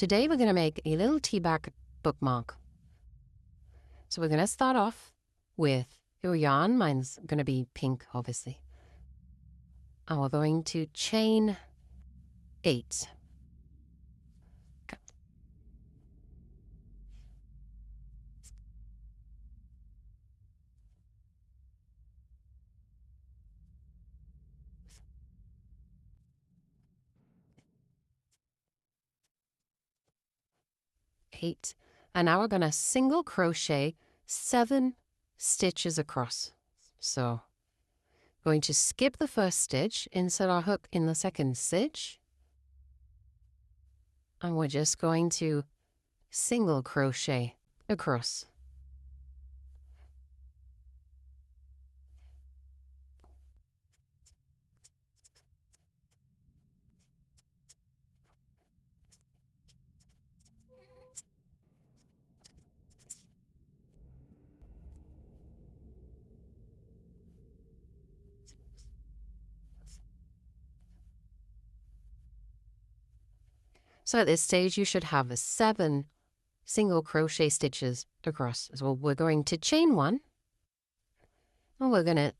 Today we're going to make a little teabag bookmark. So we're going to start off with your yarn. Mine's going to be pink, obviously. And we're going to chain 8. Okay. Eight. And now we're going to single crochet 7 stitches across. So going to skip the first stitch, insert our hook in the second stitch, and we're just going to single crochet across. So at this stage you should have 7 single crochet stitches across. So we're going to chain 1, and we're going to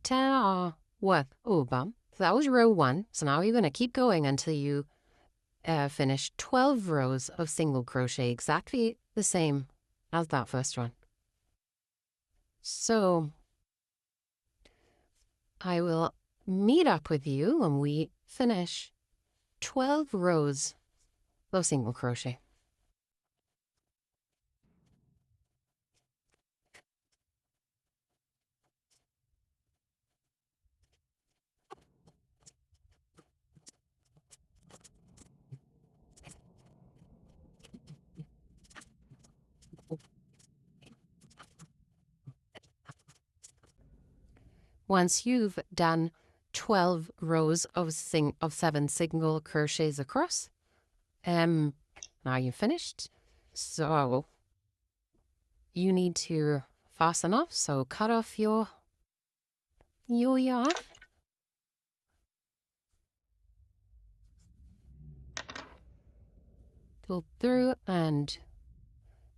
turn our work over. So that was row 1. So now you're going to keep going until you finish 12 rows of single crochet, exactly the same as that first one. So I will meet up with you when we finish 12 rows of single crochet. Once you've done 12 rows of 7 single crochets across, now you've finished. So you need to fasten off. So cut off your yarn. Pull through and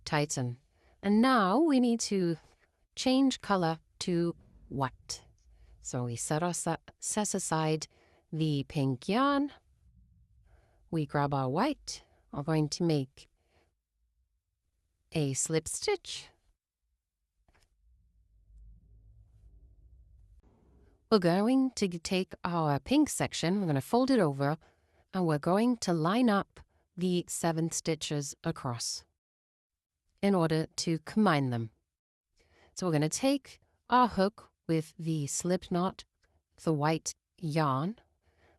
tighten. And now we need to change color to white. So we set aside the pink yarn. We grab our white. We're going to make a slip stitch. We're going to take our pink section, we're going to fold it over, and we're going to line up the 7 stitches across in order to combine them. So we're going to take our hook with the slip knot, the white yarn,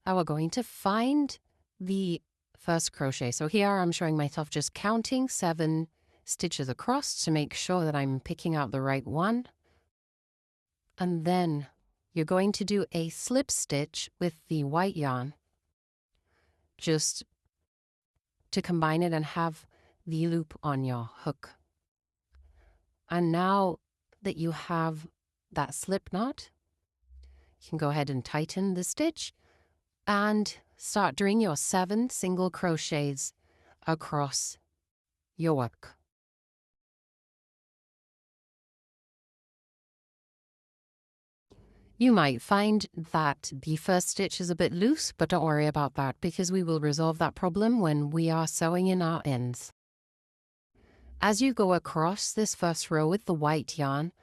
and we're going to find the first crochet. So here I'm showing myself just counting 7 stitches across to make sure that I'm picking out the right one. And then you're going to do a slip stitch with the white yarn just to combine it and have the loop on your hook. And now that you have that slip knot, you can go ahead and tighten the stitch and start doing your 7 single crochets across your work. You might find that the first stitch is a bit loose, but don't worry about that because we will resolve that problem when we are sewing in our ends. As you go across this first row with the white yarn,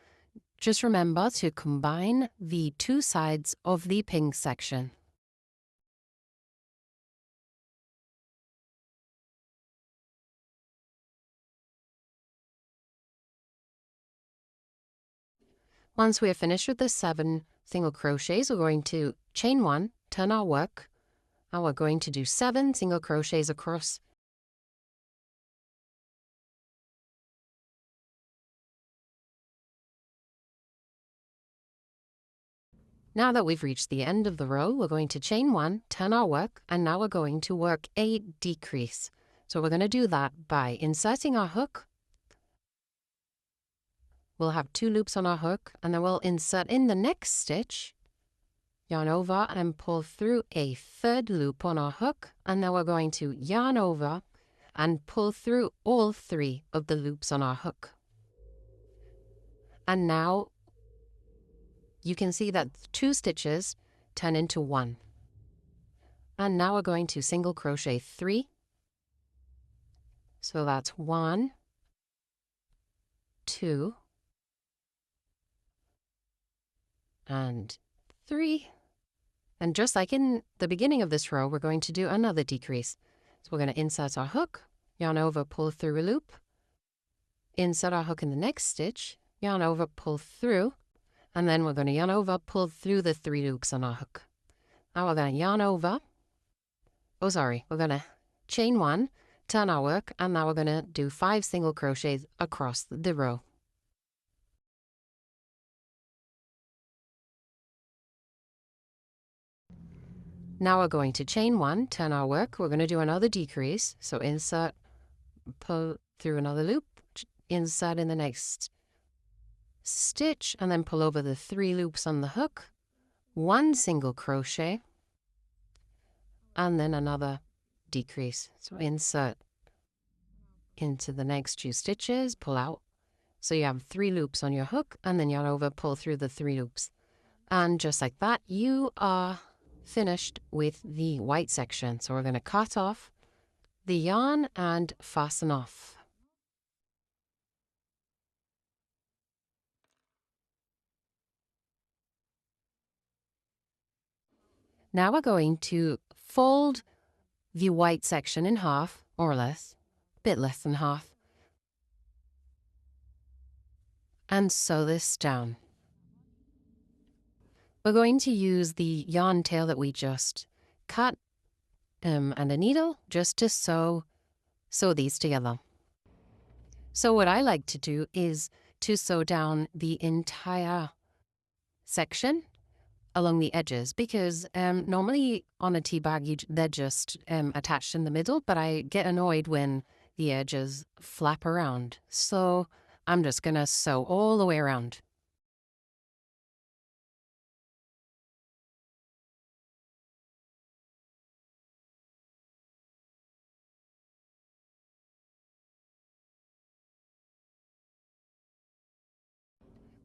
just remember to combine the 2 sides of the pink section. Once we are finished with the 7 single crochets, we're going to chain 1, turn our work, and we're going to do 7 single crochets across. Now that we've reached the end of the row, we're going to chain 1, turn our work, and now we're going to work a decrease. So we're going to do that by inserting our hook. We'll have 2 loops on our hook, and then we'll insert in the next stitch, yarn over and pull through a 3rd loop on our hook, and then we're going to yarn over and pull through all 3 of the loops on our hook. And now you can see that 2 stitches turn into 1. And now we're going to single crochet 3. So that's 1, 2, and 3. And just like in the beginning of this row, we're going to do another decrease. So we're going to insert our hook, yarn over, pull through a loop, insert our hook in the next stitch, yarn over, pull through, and then we're going to yarn over, pull through the 3 loops on our hook. Now we're going to yarn over, we're going to chain 1, turn our work, and now we're going to do 5 single crochets across the row. Now we're going to chain 1, turn our work, we're going to do another decrease, so insert, pull through another loop, insert in the next stitch, and then pull over the 3 loops on the hook, 1 single crochet, and then another decrease. So insert into the next 2 stitches, pull out. So you have 3 loops on your hook, and then yarn over, pull through the 3 loops. And just like that, you are finished with the white section. So we're going to cut off the yarn and fasten off. Now we're going to fold the white section in half, more or less, a bit less than half, and sew this down. We're going to use the yarn tail that we just cut and a needle just to sew these together. So what I like to do is to sew down the entire section along the edges, because normally on a tea bag they're just attached in the middle, but I get annoyed when the edges flap around. So I'm just going to sew all the way around.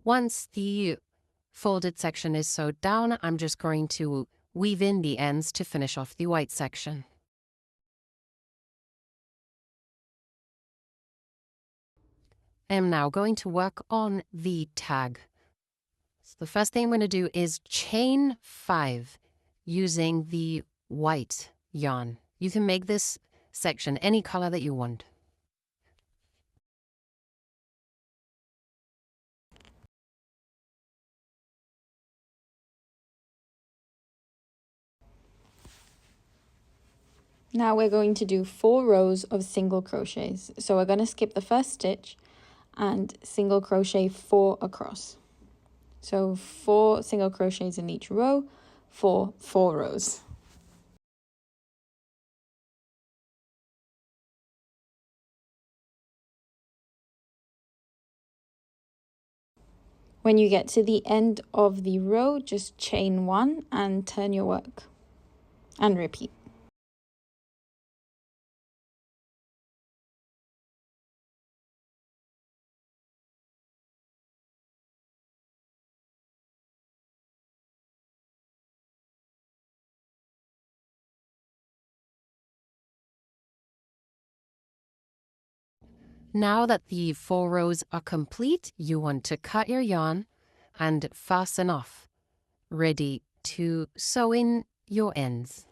Once the folded section is sewed down, I'm just going to weave in the ends to finish off the white section. I'm now going to work on the tag. So the first thing I'm going to do is chain 5 using the white yarn. You can make this section any color that you want. Now we're going to do 4 rows of single crochets. So we're going to skip the first stitch and single crochet 4 across. So 4 single crochets in each row for 4 rows. When you get to the end of the row, just chain 1 and turn your work and repeat. Now that the 4 rows are complete, you want to cut your yarn and fasten off, ready to sew in your ends.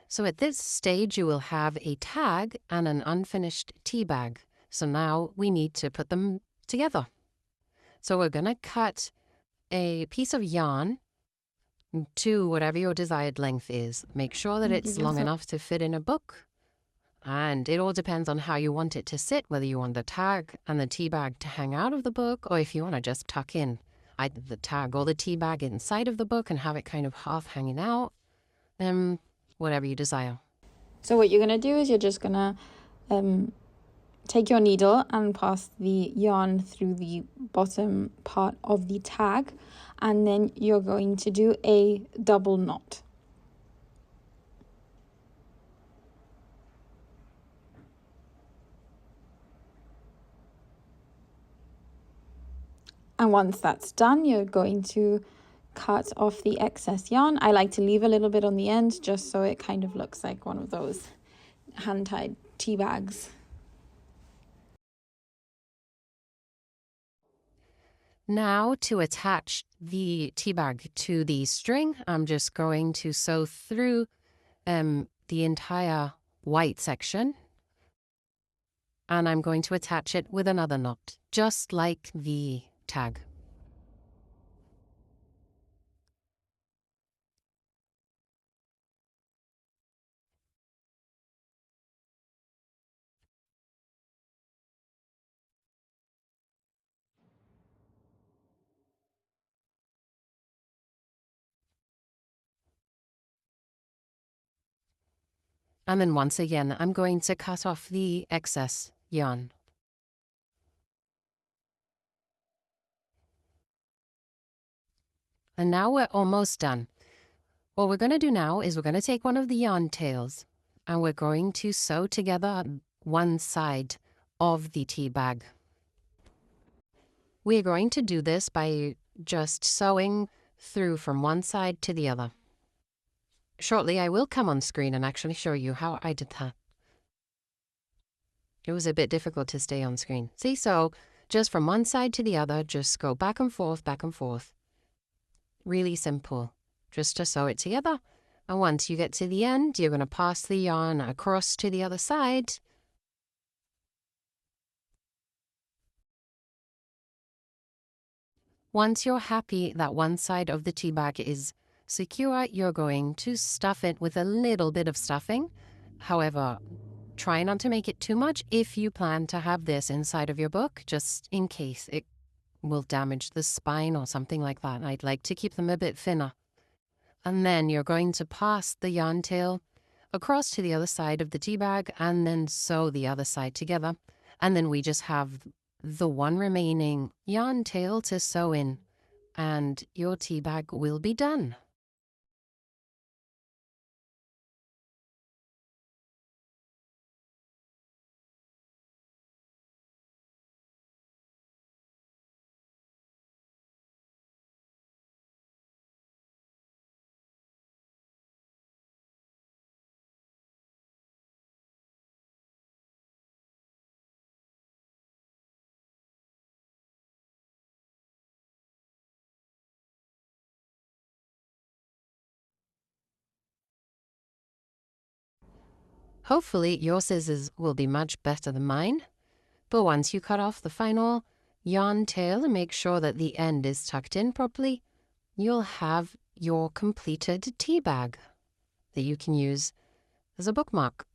So at this stage, you will have a tag and an unfinished tea bag. So now we need to put them together. So we're going to cut a piece of yarn to whatever your desired length is. Make sure that it's long enough to fit in a book. And it all depends on how you want it to sit, whether you want the tag and the tea bag to hang out of the book, or if you want to just tuck in either the tag or the tea bag inside of the book and have it kind of half hanging out. Whatever you desire. So what you're going to do is you're just going to take your needle and pass the yarn through the bottom part of the tag, and then you're going to do a double knot. And once that's done, you're going to cut off the excess yarn. I like to leave a little bit on the end just so it kind of looks like one of those hand-tied tea bags. Now to attach the tea bag to the string, I'm just going to sew through the entire white section, and I'm going to attach it with another knot, just like the tag. And then once again, I'm going to cut off the excess yarn. And now we're almost done. What we're going to do now is we're going to take one of the yarn tails and we're going to sew together one side of the tea bag. We're going to do this by just sewing through from one side to the other. Shortly, I will come on screen and actually show you how I did that. It was a bit difficult to stay on screen. See, so just from one side to the other, just go back and forth, back and forth. Really simple, just to sew it together. And once you get to the end, you're going to pass the yarn across to the other side. Once you're happy that one side of the tea bag is secure, you're going to stuff it with a little bit of stuffing. However, try not to make it too much if you plan to have this inside of your book, just in case it will damage the spine or something like that. I'd like to keep them a bit thinner. And then you're going to pass the yarn tail across to the other side of the tea bag and then sew the other side together. And then we just have the one remaining yarn tail to sew in, and your tea bag will be done. Hopefully your scissors will be much better than mine, but once you cut off the final yarn tail and make sure that the end is tucked in properly, you'll have your completed tea bag that you can use as a bookmark.